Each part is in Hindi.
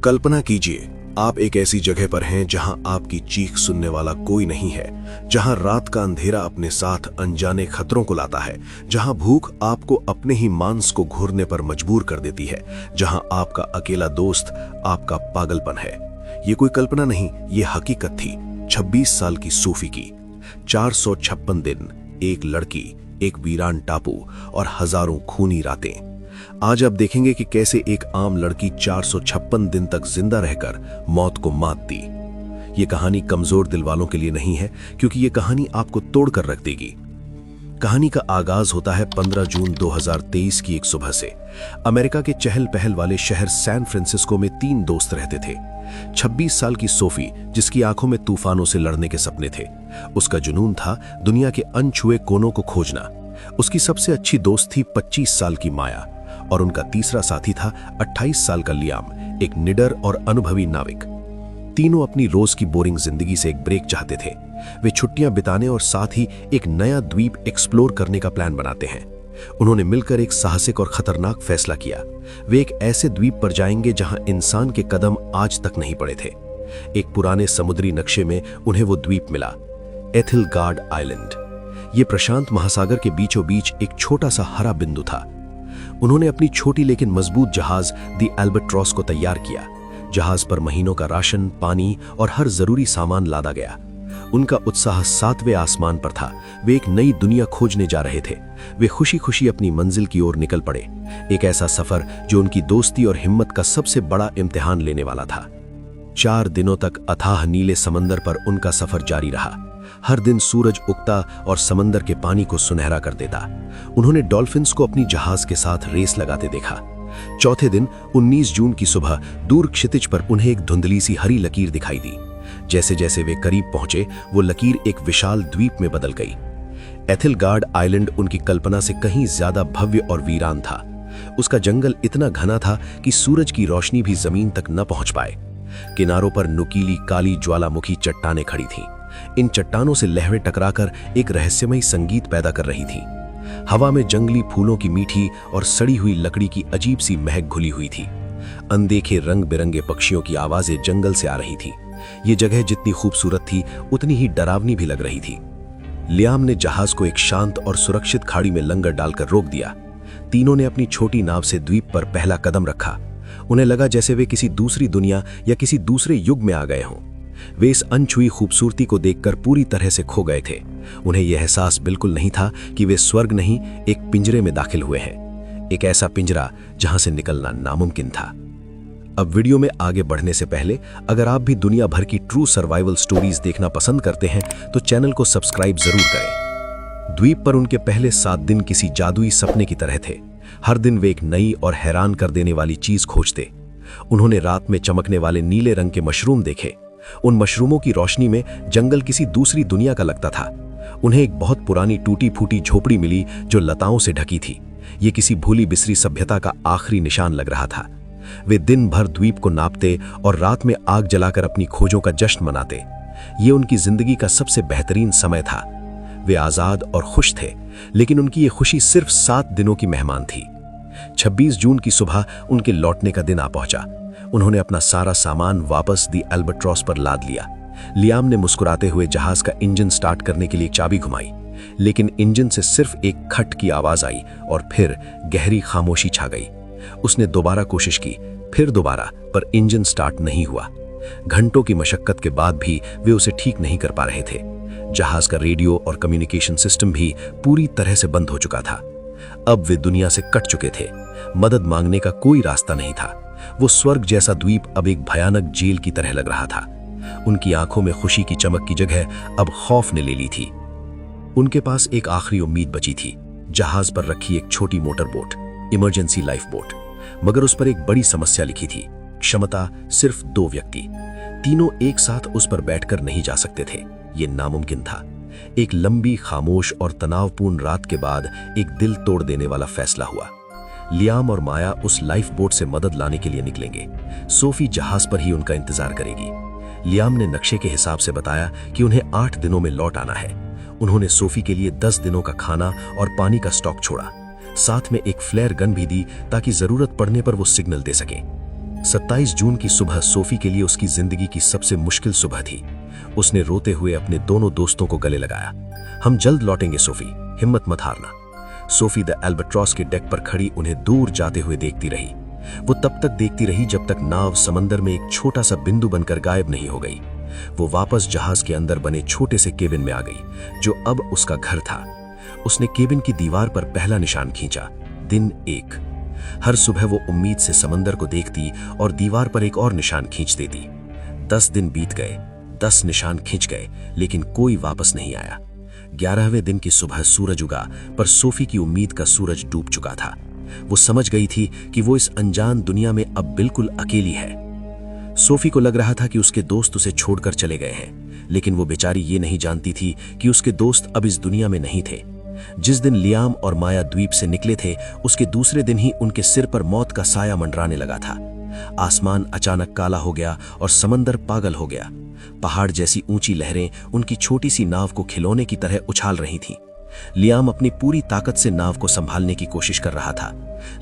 कल्पना कीजिए, आप एक ऐसी जगह पर हैं जहां आपकी चीख सुनने वाला कोई नहीं है, जहां रात का अंधेरा अपने साथ अनजाने खतरों को लाता है, जहां भूख आपको अपने ही मांस को घूरने पर मजबूर कर देती है, जहां आपका अकेला दोस्त आपका पागलपन है। ये कोई कल्पना नहीं, ये हकीकत थी 26 साल की सोफी की। 456 दिन, एक लड़की, एक वीरान टापू और हजारों खूनी रातें। आज आप देखेंगे कि कैसे एक आम लड़की 456 दिन तक जिंदा रहकर मौत को मात दी। ये कहानी कमजोर दिल वालों के लिए नहीं है, क्योंकि ये कहानी आपको तोड़कर रख देगी। कहानी का आगाज होता है 15 जून 2023 की एक सुबह से। अमेरिका के चहल पहल वाले शहर सैन फ्रांसिस्को में 3 दोस्त रहते थे। 26 साल की सोफी, जिसकी आंखों में तूफानों से लड़ने के सपने थे। उसका जुनून था दुनिया के अनछुए कोनों को खोजना। उसकी सबसे अच्छी दोस्त थी 25 साल की माया, और उनका तीसरा साथी था 28 साल का लियाम, एक निडर और अनुभवी नाविक। तीनों अपनी रोज की बोरिंग जिंदगी से एक ब्रेक चाहते थे। वे छुट्टियां बिताने और साथ ही एक नया द्वीप एक्सप्लोर करने का प्लान बनाते हैं। उन्होंने मिलकर एक साहसिक और खतरनाक फैसला किया। वे एक ऐसे द्वीप पर जाएंगे जहां इंसान के कदम आज तक नहीं पड़े थे। एक पुराने समुद्री नक्शे में उन्हें वो द्वीप मिला, एथिलगार्ड आइलैंड। ये प्रशांत महासागर के बीचों बीच एक छोटा सा हरा बिंदु था। उन्होंने अपनी छोटी लेकिन मजबूत जहाज दी एल्बाट्रॉस को तैयार किया। जहाज पर महीनों का राशन, पानी और हर जरूरी सामान लादा गया। उनका उत्साह 7वें आसमान पर था। वे एक नई दुनिया खोजने जा रहे थे। वे खुशी खुशी अपनी मंजिल की ओर निकल पड़े। एक ऐसा सफर जो उनकी दोस्ती और हिम्मत का सबसे बड़ा इम्तिहान लेने वाला था। 4 दिनों तक अथाह नीले समंदर पर उनका सफर जारी रहा। हर दिन सूरज उगता और समंदर के पानी को सुनहरा कर देता। उन्होंने डॉल्फिन्स को अपनी जहाज के साथ रेस लगाते देखा। चौथे दिन 19 जून की सुबह दूर क्षितिज पर उन्हें एक धुंधली सी हरी लकीर दिखाई दी। जैसे जैसे वे करीब पहुंचे, वो लकीर एक विशाल द्वीप में बदल गई। एथिलगार्ड आइलैंड उनकी कल्पना से कहीं ज्यादा भव्य और वीरान था। उसका जंगल इतना घना था कि सूरज की रोशनी भी जमीन तक न पहुंच पाए। किनारों पर नुकीली काली ज्वालामुखी चट्टानें खड़ी थीं। इन चट्टानों से लहरें टकराकर एक रहस्यमयी संगीत पैदा कर रही थीं। हवा में जंगली फूलों की मीठी और सड़ी हुई लकड़ी की अजीब सी महक घुली हुई थी। अनदेखे रंग बिरंगे पक्षियों की आवाजें जंगल से आ रही थी। ये जगह जितनी खूबसूरत थी, उतनी ही डरावनी भी लग रही थी। लियाम ने जहाज को एक शांत और सुरक्षित खाड़ी में लंगर डालकर रोक दिया। तीनों ने अपनी छोटी नाव से द्वीप पर पहला कदम रखा। उन्हें लगा जैसे वे किसी दूसरी दुनिया या किसी दूसरे युग में आ गए हों। वे इस अनछुई खूबसूरती को देखकर पूरी तरह से खो गए थे। उन्हें यह एहसास बिल्कुल नहीं था कि वे स्वर्ग नहीं, एक पिंजरे में दाखिल हुए हैं। एक ऐसा पिंजरा जहां से निकलना नामुमकिन था। अब वीडियो में आगे बढ़ने से पहले, अगर आप भी दुनिया भर की ट्रू सर्वाइवल स्टोरीज देखना पसंद करते हैं तो चैनल को सब्सक्राइब जरूर करें। द्वीप पर उनके पहले 7 दिन किसी जादुई सपने की तरह थे। हर दिन वे एक नई और हैरान कर देने वाली चीज खोजते। उन्होंने रात में चमकने वाले नीले रंग के मशरूम देखे। उन मशरूमों की रोशनी में जंगल किसी दूसरी दुनिया का लगता था। उन्हें एक बहुत पुरानी टूटी फूटी झोपड़ी मिली जो लताओं से ढकी थी। ये किसी भूली बिसरी सभ्यता का आखिरी निशान लग रहा था। वे दिन भर द्वीप को नापते और रात में आग जलाकर अपनी खोजों का जश्न मनाते। ये उनकी जिंदगी का सबसे बेहतरीन समय था। वे आजाद और खुश थे, लेकिन उनकी ये खुशी सिर्फ 7 दिनों की मेहमान थी। 26 जून की सुबह उनके लौटने का दिन आ पहुंचा। उन्होंने अपना सारा सामान वापस दी एल्बाट्रॉस पर लाद लिया। लियाम ने मुस्कुराते हुए जहाज का इंजन स्टार्ट करने के लिए चाबी घुमाई, लेकिन इंजन से सिर्फ एक खट की आवाज आई और फिर गहरी खामोशी छा गई। उसने दोबारा कोशिश की, फिर दोबारा, पर इंजन स्टार्ट नहीं हुआ। घंटों की मशक्कत के बाद भी वे उसे ठीक नहीं कर पा रहे थे। जहाज का रेडियो और कम्युनिकेशन सिस्टम भी पूरी तरह से बंद हो चुका था। अब वे दुनिया से कट चुके थे। मदद मांगने का कोई रास्ता नहीं था। वो स्वर्ग जैसा द्वीप अब एक भयानक जेल की तरह लग रहा था। उनकी आंखों में खुशी की चमक की जगह अब खौफ ने ले ली थी। उनके पास एक आखिरी उम्मीद बची थी, जहाज पर रखी एक छोटी motor boat, emergency life boat. मगर उस पर एक बड़ी समस्या लिखी थी, क्षमता सिर्फ 2 व्यक्ति। तीनों एक साथ उस पर बैठकर नहीं जा सकते थे। ये नामुमकिन था। एक लंबी, खामोश और तनावपूर्ण रात के बाद एक दिल तोड़ देने वाला फैसला हुआ। लियाम और माया उस लाइफ बोट से मदद लाने के लिए निकलेंगे। सोफी जहाज पर ही उनका इंतजार करेगी। लियाम ने नक्शे के हिसाब से बताया कि उन्हें 8 दिनों में लौट आना है। उन्होंने सोफी के लिए 10 दिनों का खाना और पानी का स्टॉक छोड़ा। साथ में एक फ्लेयर गन भी दी ताकि जरूरत पड़ने पर वो सिग्नल दे सके। 27 जून की सुबह सोफी के लिए उसकी जिंदगी की सबसे मुश्किल सुबह थी। उसने रोते हुए अपने दोनों दोस्तों को गले लगाया। हम जल्द लौटेंगे सोफी, हिम्मत मत हारना। सोफी द एल्बाट्रॉस के डेक पर खड़ी उन्हें दूर जाते हुए देखती रही। वो तब तक देखती रही जब तक नाव समंदर में एक छोटा सा बिंदु बनकर गायब नहीं हो गई। वो वापस जहाज के अंदर बने छोटे से केबिन में आ गई, जो अब उसका घर था। उसने केबिन की दीवार पर पहला निशान खींचा, दिन 1। हर सुबह वो उम्मीद से समंदर को देखती और दीवार पर एक और निशान खींच देती। 10 दिन बीत गए, 10 निशान खींच गए, लेकिन कोई वापस नहीं आया। 11वें दिन की सुबह सूरज उगा, पर सोफी की उम्मीद का सूरज डूब चुका था। वो समझ गई थी कि वो इस अनजान दुनिया में अब बिल्कुल अकेली है। सोफी को लग रहा था कि उसके दोस्त उसे छोड़कर चले गए हैं, लेकिन वो बेचारी ये नहीं जानती थी कि उसके दोस्त अब इस दुनिया में नहीं थे। जिस दिन लियाम और माया द्वीप से निकले थे, उसके दूसरे दिन ही उनके सिर पर मौत का साया मंडराने लगा था। आसमान अचानक काला हो गया और समंदर पागल हो गया। पहाड़ जैसी ऊंची लहरें उनकी छोटी सी नाव को खिलौने की तरह उछाल रही थीं। लियाम अपनी पूरी ताकत से नाव को संभालने की कोशिश कर रहा था,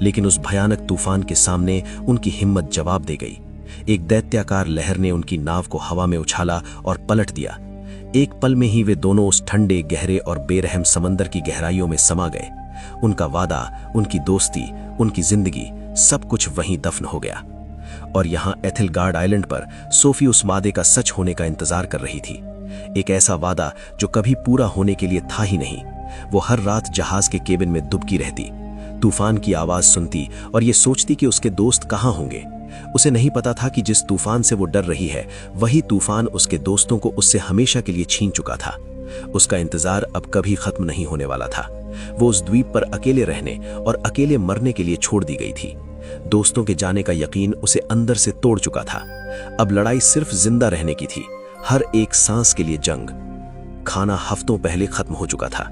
लेकिन उस भयानक तूफान के सामने उनकी हिम्मत जवाब दे गई। एक दैत्याकार लहर ने उनकी नाव को हवा में उछाला और पलट दिया। एक पल में ही वे दोनों उस ठंडे, गहरे और बेरहम समंदर की गहराइयों में समा गए। उनका वादा, उनकी दोस्ती, उनकी जिंदगी, सब कुछ वहीं दफन हो गया। और यहाँ एथिलगार्ड आइलैंड पर सोफी उस वादे का सच होने का इंतजार कर रही थी। एक ऐसा वादा जो कभी पूरा होने के लिए था ही नहीं। वो हर रात जहाज के केबिन में दुबकी रहती, तूफान की आवाज सुनती और ये सोचती कि उसके दोस्त कहाँ होंगे। उसे नहीं पता था कि जिस तूफान से वो डर रही है, वही तूफान उसके दोस्तों को उससे हमेशा के लिए छीन चुका था। उसका इंतजार अब कभी खत्म नहीं होने वाला था। वो उस द्वीप पर अकेले रहने और अकेले मरने के लिए छोड़ दी गई थी। दोस्तों के जाने का यकीन उसे अंदर से तोड़ चुका था। अब लड़ाई सिर्फ जिंदा रहने की थी, हर एक सांस के लिए जंग। खाना हफ्तों पहले खत्म हो चुका था।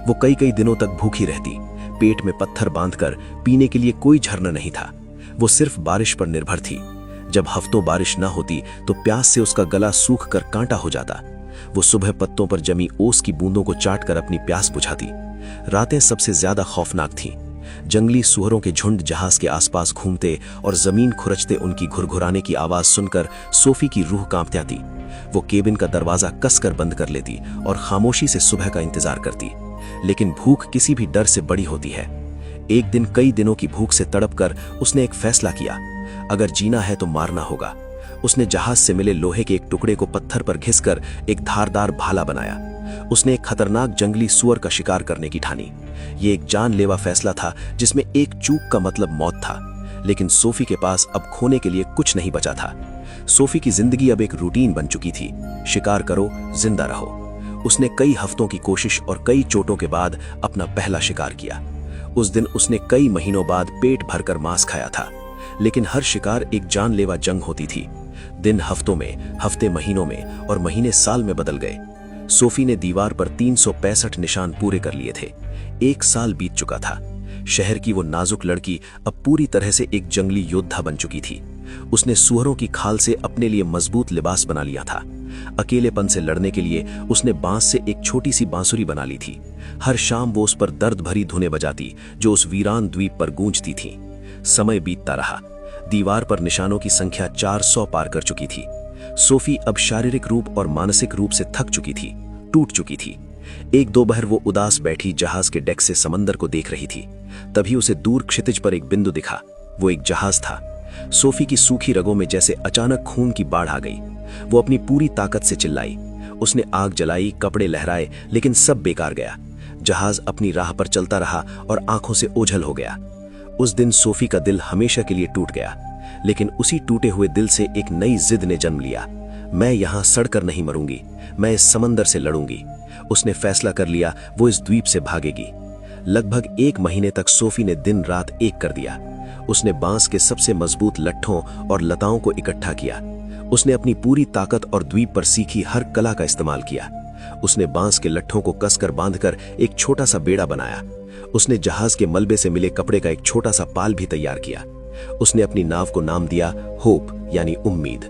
वो कई दिनों तक भूखी रहती, पेट में पत्थर बांधकर। पीने के लिए कोई झरना नहीं था। वो सिर्फ बारिश पर निर्भर थी। जब हफ्तों बारिश न होती तो प्यास से उसका गला सूख कर कांटा हो जाता। वो सुबह पत्तों पर जमी ओस की बूंदों को चाटकर अपनी प्यास बुझाती। रातें सबसे ज्यादा खौफनाक थीं। जंगली सूअरों के झुंड जहाज के आसपास घूमते और जमीन खुरचते उनकी घुरघुराने की आवाज सुनकर सोफी की रूह कांप जाती। वो केबिन का दरवाजा कसकर बंद कर लेती और खामोशी से सुबह का इंतजार करती। लेकिन भूख किसी भी डर से बड़ी होती है। एक दिन कई दिनों की भूख से तड़पकर उसने एक फैसला किया, अगर जीना है तो मारना होगा। उसने जहाज से मिले लोहे के एक टुकड़े को पत्थर पर घिसकर एक धारदार भाला बनाया। उसने एक खतरनाक जंगली सुअर का शिकार करने की ठानी। ये एक जानलेवा फैसला था जिसमें एक चूक का मतलब मौत था। लेकिन सोफी के पास अब खोने के लिए कुछ नहीं बचा था। सोफी की जिंदगी अब एक रूटीन बन चुकी थी, शिकार करो, जिंदा रहो। उसने कई हफ्तों की कोशिश और कई चोटों के बाद अपना पहला शिकार किया। उस दिन उसने कई महीनों बाद पेट भरकर मांस खाया था। लेकिन हर शिकार एक जानलेवा जंग होती थी। दिन हफ्तों में, हफ्ते महीनों में और महीने साल में बदल गए। सोफी ने दीवार पर 365 निशान पूरे कर लिए थे। 1 साल बीत चुका था। शहर की वो नाजुक लड़की अब पूरी तरह से एक जंगली योद्धा बन चुकी थी। उसने सूअरों की खाल से अपने लिए मजबूत लिबास बना लिया था। अकेलेपन से लड़ने के लिए उसने बांस से एक छोटी सी बांसुरी बना ली थी। हर शाम वो उस पर दर्द भरी धुनें बजाती जो उस वीरान द्वीप पर गूंजती थी। समय बीतता रहा। दीवार पर निशानों की संख्या 400 पार कर चुकी थी। सोफी अब शारीरिक रूप और मानसिक रूप से थक चुकी थी, टूट चुकी थी। एक दोपहर वो उदास बैठी जहाज के डेक से समंदर को देख रही थी। तभी उसे दूर क्षितिज पर एक बिंदु दिखा। वो एक जहाज था। सोफी की सूखी रगों में जैसे अचानक खून की बाढ़ आ गई। वो अपनी पूरी ताकत से चिल्लाई। उसने आग जलाई, कपड़े लहराए, लेकिन सब बेकार गया। जहाज अपनी राह पर चलता रहा और आंखों से ओझल हो गया। उस दिन सोफी का दिल हमेशा के लिए टूट गया। लेकिन उसी टूटे हुए दिल से एक नई जिद ने जन्म लिया। मैं यहां सड़कर नहीं मरूंगी, मैं इस समंदर से लड़ूंगी। उसने फैसला कर लिया, वो इस द्वीप से भागेगी। लगभग 1 महीने तक सोफी ने दिन रात एक कर दिया। उसने बांस के सबसे मजबूत लट्ठों और लताओं को इकट्ठा किया। उसने अपनी पूरी ताकत और द्वीप पर सीखी हर कला का इस्तेमाल किया। उसने बांस के लट्ठों को कसकर बांधकर एक छोटा सा बेड़ा बनाया। उसने जहाज के मलबे से मिले कपड़े का एक छोटा सा पाल भी तैयार किया। उसने अपनी नाव को नाम दिया होप, यानी उम्मीद।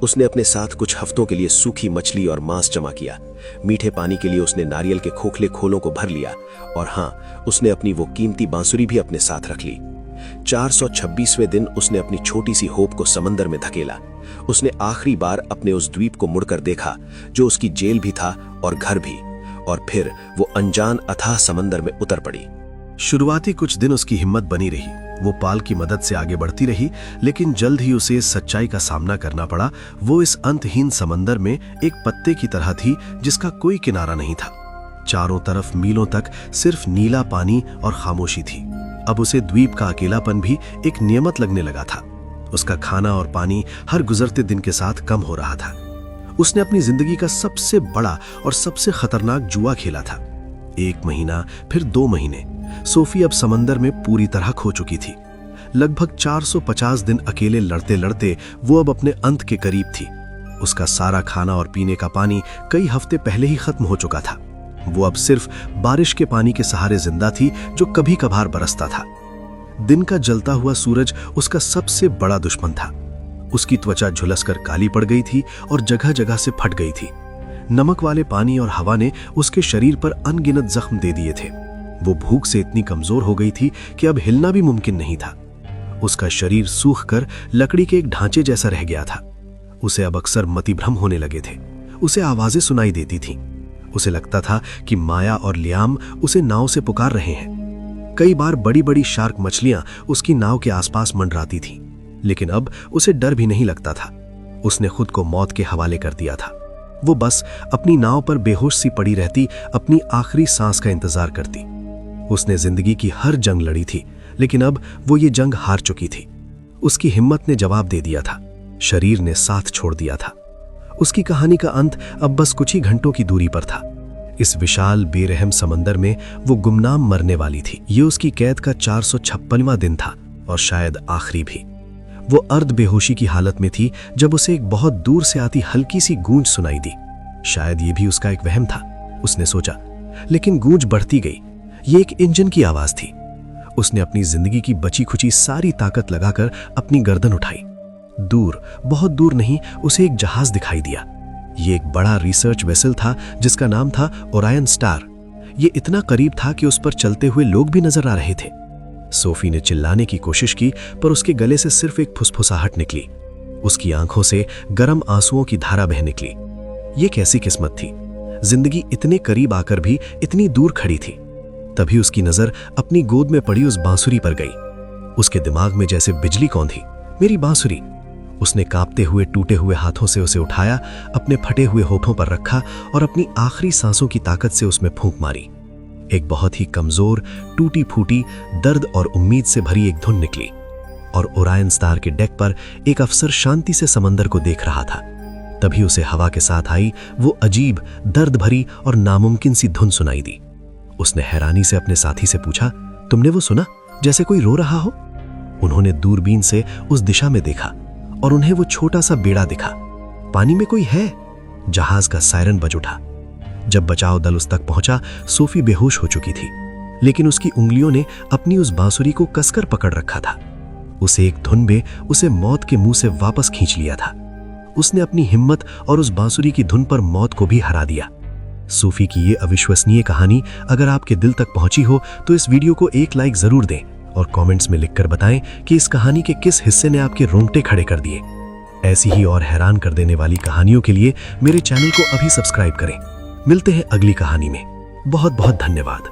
उसने अपने साथ कुछ हफ्तों के लिए सूखी मछली और मांस जमा किया। मीठे पानी के लिए उसने नारियल के खोखले खोलों को भर लिया। और हाँ, उसने अपनी वो कीमती बांसुरी भी अपने साथ रख ली। 426वें दिन उसने अपनी छोटी सी होप को समंदर में धकेला। उसने आखिरी बार अपने उस द्वीप को मुड़कर देखा जो उसकी जेल भी था और घर भी, और फिर वो अनजान अथाह समंदर में उतर पड़ी। शुरुआती कुछ दिन उसकी हिम्मत बनी रही, वो पाल की मदद से आगे बढ़ती रही, लेकिन जल्द ही उसे इस सच्चाई का सामना करना पड़ा। वो इस अंतहीन समंदर में एक पत्ते की तरह थी जिसका कोई किनारा नहीं था। चारों तरफ मीलों तक सिर्फ नीला पानी और खामोशी थी। अब उसे द्वीप का अकेलापन भी एक नियमत लगने लगा था। उसका खाना और पानी हर गुजरते दिन के साथ कम हो रहा था। उसने अपनी जिंदगी का सबसे बड़ा और सबसे खतरनाक जुआ खेला था। 1 महीना, फिर 2 महीने। सोफी अब समंदर में पूरी तरह खो चुकी थी। लगभग 450 दिन अकेले लड़ते लड़ते वो अब अपने अंत के करीब थी। उसका सारा खाना और पीने का पानी कई हफ्ते पहले ही खत्म हो चुका था। वो अब सिर्फ बारिश के पानी के सहारे जिंदा थी जो कभी कभार बरसता था। दिन का जलता हुआ सूरज उसका सबसे बड़ा दुश्मन था। उसकी त्वचा झुलसकर काली पड़ गई थी और जगह जगह से फट गई थी। नमक वाले पानी और हवा ने उसके शरीर पर अनगिनत जख्म दे दिए थे। वो भूख से इतनी कमजोर हो गई थी कि अब हिलना भी मुमकिन नहीं था। उसका शरीर सूखकर लकड़ी के एक ढांचे जैसा रह गया था। उसे अब अक्सर मतिभ्रम होने लगे थे। उसे आवाजें सुनाई देती थीं। उसे लगता था कि माया और लियाम उसे नाव से पुकार रहे हैं। कई बार बड़ी बड़ी शार्क मछलियां उसकी नाव के आसपास मंडराती थीं, लेकिन अब उसे डर भी नहीं लगता था। उसने खुद को मौत के हवाले कर दिया था। वो बस अपनी नाव पर बेहोश सी पड़ी रहती, अपनी आखिरी सांस का इंतजार करती। उसने जिंदगी की हर जंग लड़ी थी, लेकिन अब वो ये जंग हार चुकी थी। उसकी हिम्मत ने जवाब दे दिया था, शरीर ने साथ छोड़ दिया था। उसकी कहानी का अंत अब बस कुछ ही घंटों की दूरी पर था। इस विशाल बेरहम समंदर में वो गुमनाम मरने वाली थी। ये उसकी कैद का 456वां दिन था और शायद आखिरी भी। वो अर्ध बेहोशी की हालत में थी जब उसे एक बहुत दूर से आती हल्की सी गूंज सुनाई दी। शायद ये भी उसका एक वहम था, उसने सोचा। लेकिन गूंज बढ़ती गई। ये एक इंजन की आवाज थी। उसने अपनी जिंदगी की बची खुची सारी ताकत लगाकर अपनी गर्दन उठाई। दूर, बहुत दूर नहीं, उसे एक जहाज दिखाई दिया। ये एक बड़ा रिसर्च वेसल था जिसका नाम था ओरायन स्टार। ये इतना करीब था कि उस पर चलते हुए लोग भी नजर आ रहे थे। सोफी ने चिल्लाने की कोशिश की, पर उसके गले से सिर्फ एक फुसफुसाहट निकली। उसकी आंखों से गर्म आंसुओं की धारा बह निकली। ये कैसी किस्मत थी, जिंदगी इतने करीब आकर भी इतनी दूर खड़ी थी। तभी उसकी नजर अपनी गोद में पड़ी उस बांसुरी पर गई। उसके दिमाग में जैसे बिजली कौंधी। मेरी बांसुरी। उसने कांपते हुए टूटे हुए हाथों से उसे उठाया, अपने फटे हुए होठों पर रखा और अपनी आखिरी सांसों की ताकत से उसमें फूंक मारी। एक बहुत ही कमजोर, टूटी फूटी, दर्द और उम्मीद से भरी एक धुन निकली और ओरायन स्टार के डेक पर एक अफसर शांति से समंदर को देख रहा था। तभी उसे हवा के साथ आई वो अजीब, दर्द भरी और नामुमकिन सी धुन सुनाई दी। उसने हैरानी से अपने साथी से पूछा, तुमने वो सुना जैसे कोई रो रहा हो? उन्होंने दूरबीन से उस दिशा में देखा और उन्हें वो छोटा सा बेड़ा दिखा। पानी में कोई है। जहाज का सायरन बज उठा। जब बचाव दल उस तक पहुंचा, सोफी बेहोश हो चुकी थी, लेकिन उसकी उंगलियों ने अपनी उस बांसुरी को कसकर पकड़ रखा था। उसे एक धुन में उसे मौत के मुंह से वापस खींच लिया था। उसने अपनी हिम्मत और उस बांसुरी की धुन पर मौत को भी हरा दिया। सूफी की ये अविश्वसनीय कहानी अगर आपके दिल तक पहुंची हो तो इस वीडियो को एक लाइक जरूर दें और कमेंट्स में लिखकर बताएं कि इस कहानी के किस हिस्से ने आपके रोंगटे खड़े कर दिए। ऐसी ही और हैरान कर देने वाली कहानियों के लिए मेरे चैनल को अभी सब्सक्राइब करें। मिलते हैं अगली कहानी में। बहुत बहुत धन्यवाद।